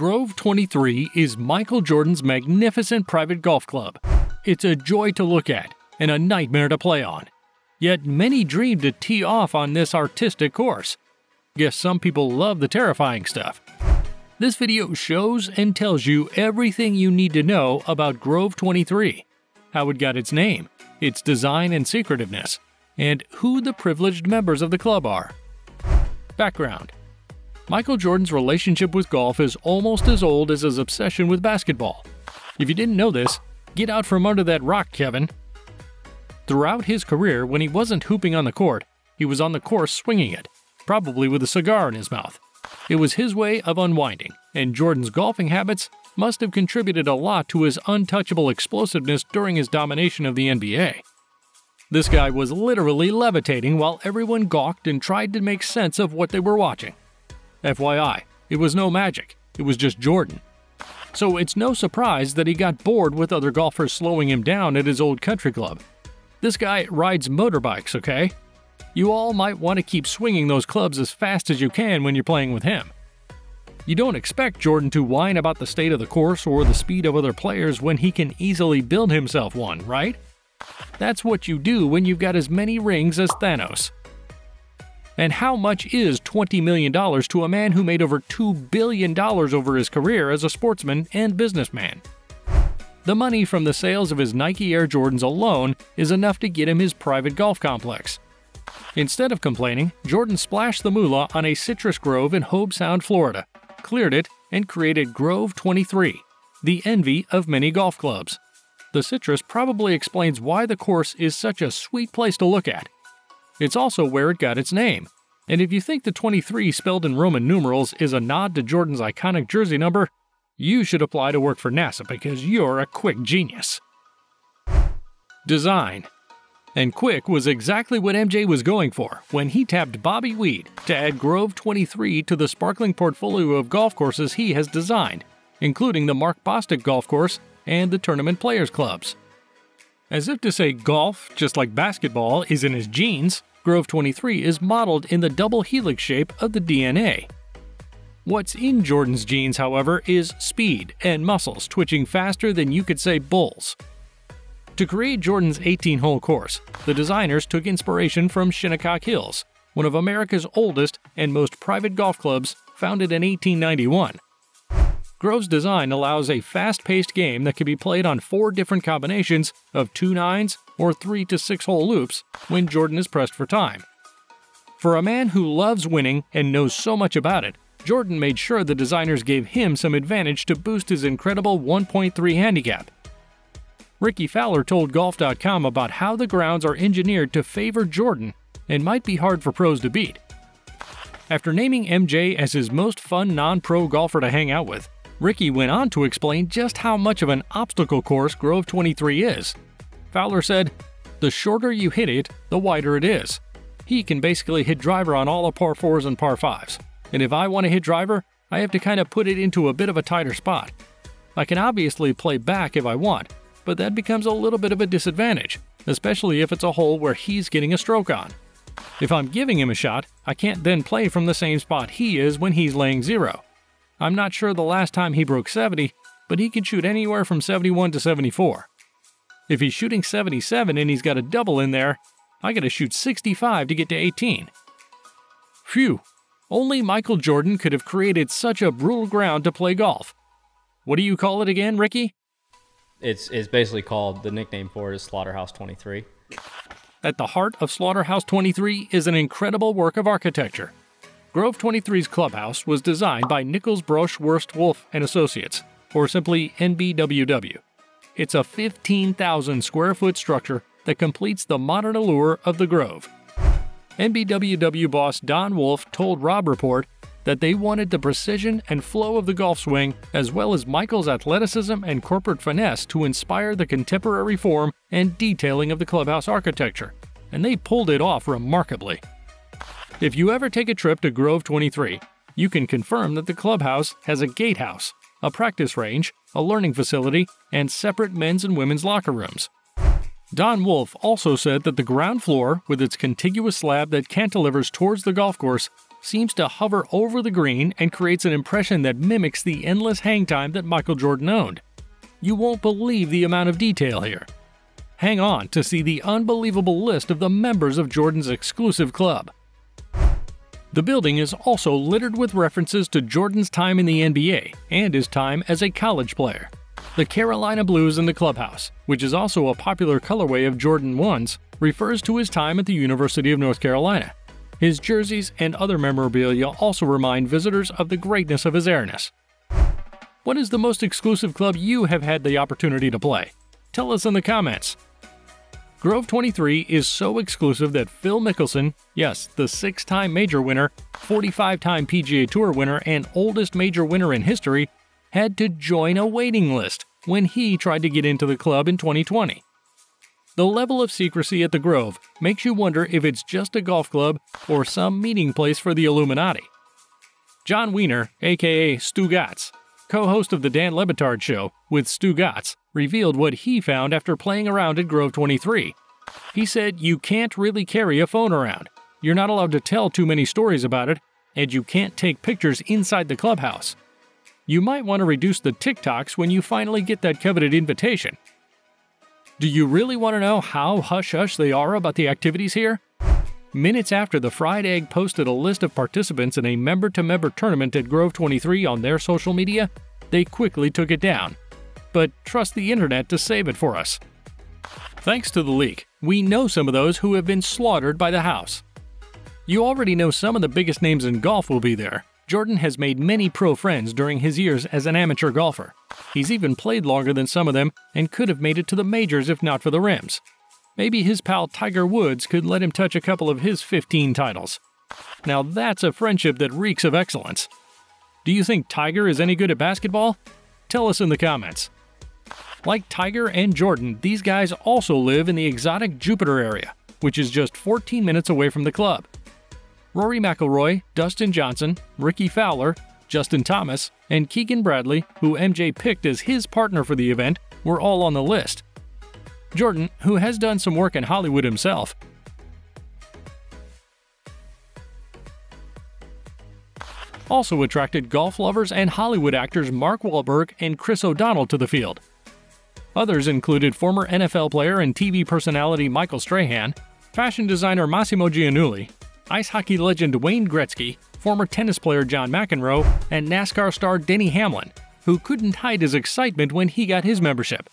Grove 23 is Michael Jordan's magnificent private golf club. It's a joy to look at and a nightmare to play on. Yet many dream to tee off on this artistic course. Guess some people love the terrifying stuff. This video shows and tells you everything you need to know about Grove 23, how it got its name, its design and secretiveness, and who the privileged members of the club are. Background: Michael Jordan's relationship with golf is almost as old as his obsession with basketball. If you didn't know this, get out from under that rock, Kevin. Throughout his career, when he wasn't hooping on the court, he was on the course swinging it, probably with a cigar in his mouth. It was his way of unwinding, and Jordan's golfing habits must have contributed a lot to his untouchable explosiveness during his domination of the NBA. This guy was literally levitating while everyone gawked and tried to make sense of what they were watching. FYI, it was no magic, it was just Jordan. So it's no surprise that he got bored with other golfers slowing him down at his old country club. This guy rides motorbikes, okay? You all might want to keep swinging those clubs as fast as you can when you're playing with him. You don't expect Jordan to whine about the state of the course or the speed of other players when he can easily build himself one, right? That's what you do when you've got as many rings as Thanos. And how much is $20 million to a man who made over $2 billion over his career as a sportsman and businessman? The money from the sales of his Nike Air Jordans alone is enough to get him his private golf complex. Instead of complaining, Jordan splashed the moolah on a citrus grove in Hobe Sound, Florida, cleared it, and created Grove 23, the envy of many golf clubs. The citrus probably explains why the course is such a sweet place to look at. It's also where it got its name. And if you think the 23 spelled in Roman numerals is a nod to Jordan's iconic jersey number, you should apply to work for NASA because you're a quick genius. Design. And quick was exactly what MJ was going for when he tapped Bobby Weed to add Grove 23 to the sparkling portfolio of golf courses he has designed, including the Mark Bostic Golf Course and the Tournament Players Clubs. As if to say golf, just like basketball, is in his genes, Grove 23 is modeled in the double helix shape of the DNA. What's in Jordan's genes, however, is speed and muscles twitching faster than you could say bulls. To create Jordan's 18-hole course, the designers took inspiration from Shinnecock Hills, one of America's oldest and most private golf clubs, founded in 1891. Grove's design allows a fast-paced game that can be played on 4 different combinations of 2 9s or 3 to 6-hole loops when Jordan is pressed for time. For a man who loves winning and knows so much about it, Jordan made sure the designers gave him some advantage to boost his incredible 1.3 handicap. Rickie Fowler told Golf.com about how the grounds are engineered to favor Jordan and might be hard for pros to beat. After naming MJ as his most fun non-pro golfer to hang out with, Rickie went on to explain just how much of an obstacle course Grove 23 is. Fowler said, "The shorter you hit it, the wider it is. He can basically hit driver on all the par 4s and par 5s. And if I want to hit driver, I have to kind of put it into a bit of a tighter spot. I can obviously play back if I want, but that becomes a little bit of a disadvantage, especially if it's a hole where he's getting a stroke on. If I'm giving him a shot, I can't then play from the same spot he is when he's laying 0. I'm not sure the last time he broke 70, but he can shoot anywhere from 71 to 74. If he's shooting 77 and he's got a double in there, I gotta shoot 65 to get to 18. Phew, only Michael Jordan could have created such a brutal ground to play golf. What do you call it again, Rickie? It's basically called, the nickname for it is Slaughterhouse 23. At the heart of Slaughterhouse 23 is an incredible work of architecture. Grove 23's clubhouse was designed by Nichols Broche Wurst Wolf & Associates, or simply NBWW. It's a 15,000 square foot structure that completes the modern allure of the Grove. NBWW boss Don Wolf told Rob Report that they wanted the precision and flow of the golf swing as well as Michael's athleticism and corporate finesse to inspire the contemporary form and detailing of the clubhouse architecture, and they pulled it off remarkably. If you ever take a trip to Grove 23, you can confirm that the clubhouse has a gatehouse, a practice range, a learning facility, and separate men's and women's locker rooms. Don Wolf also said that the ground floor, with its contiguous slab that cantilevers towards the golf course, seems to hover over the green and creates an impression that mimics the endless hang time that Michael Jordan owned. You won't believe the amount of detail here. Hang on to see the unbelievable list of the members of Jordan's exclusive club. The building is also littered with references to Jordan's time in the NBA and his time as a college player. The Carolina Blues in the clubhouse, which is also a popular colorway of Jordan 1s, refers to his time at the University of North Carolina. His jerseys and other memorabilia also remind visitors of the greatness of his airness. What is the most exclusive club you have had the opportunity to play? Tell us in the comments. Grove 23 is so exclusive that Phil Mickelson, yes, the 6-time major winner, 45-time PGA Tour winner, and oldest major winner in history, had to join a waiting list when he tried to get into the club in 2020. The level of secrecy at the Grove makes you wonder if it's just a golf club or some meeting place for the Illuminati. John Wiener, aka Stu Gatz, co-host of the Dan Le Batard Show with Stu Gatz, revealed what he found after playing around at Grove 23. He said you can't really carry a phone around, you're not allowed to tell too many stories about it, and you can't take pictures inside the clubhouse. You might want to reduce the TikToks when you finally get that coveted invitation. Do you really want to know how hush-hush they are about the activities here? Minutes after the Fried Egg posted a list of participants in a member-to-member tournament at Grove 23 on their social media, they quickly took it down. But trust the internet to save it for us. Thanks to the leak, we know some of those who have been slaughtered by the house. You already know some of the biggest names in golf will be there. Jordan has made many pro friends during his years as an amateur golfer. He's even played longer than some of them and could have made it to the majors if not for the rims. Maybe his pal Tiger Woods could let him touch a couple of his 15 titles. Now that's a friendship that reeks of excellence. Do you think Tiger is any good at basketball? Tell us in the comments. Like Tiger and Jordan, these guys also live in the exotic Jupiter area, which is just 14 minutes away from the club. Rory McIlroy, Dustin Johnson, Ricky Fowler, Justin Thomas, and Keegan Bradley, who MJ picked as his partner for the event, were all on the list. Jordan, who has done some work in Hollywood himself, also attracted golf lovers and Hollywood actors Mark Wahlberg and Chris O'Donnell to the field. Others included former NFL player and TV personality Michael Strahan, fashion designer Massimo Giannulli, ice hockey legend Wayne Gretzky, former tennis player John McEnroe, and NASCAR star Denny Hamlin, who couldn't hide his excitement when he got his membership.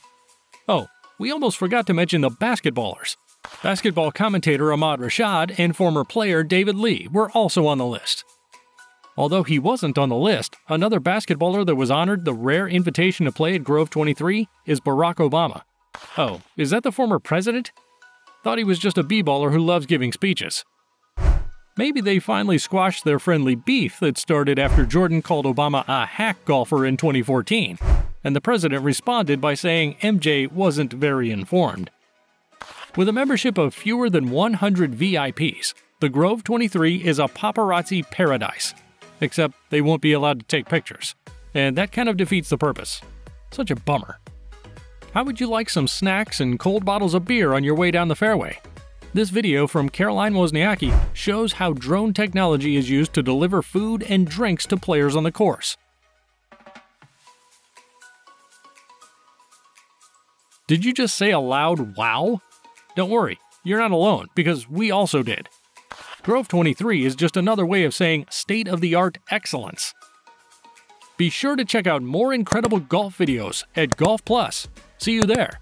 Oh, we almost forgot to mention the basketballers. Basketball commentator Ahmad Rashad and former player David Lee were also on the list. Although he wasn't on the list, another basketballer that was honored the rare invitation to play at Grove 23 is Barack Obama. Oh, is that the former president? Thought he was just a b-baller who loves giving speeches. Maybe they finally squashed their friendly beef that started after Jordan called Obama a hack golfer in 2014, and the president responded by saying MJ wasn't very informed. With a membership of fewer than 100 VIPs, the Grove 23 is a paparazzi paradise. Except they won't be allowed to take pictures. And that kind of defeats the purpose. Such a bummer. How would you like some snacks and cold bottles of beer on your way down the fairway? This video from Caroline Wozniacki shows how drone technology is used to deliver food and drinks to players on the course. Did you just say a loud wow? Don't worry, you're not alone, because we also did. Grove 23 is just another way of saying state-of-the-art excellence. Be sure to check out more incredible golf videos at Golf Plus. See you there!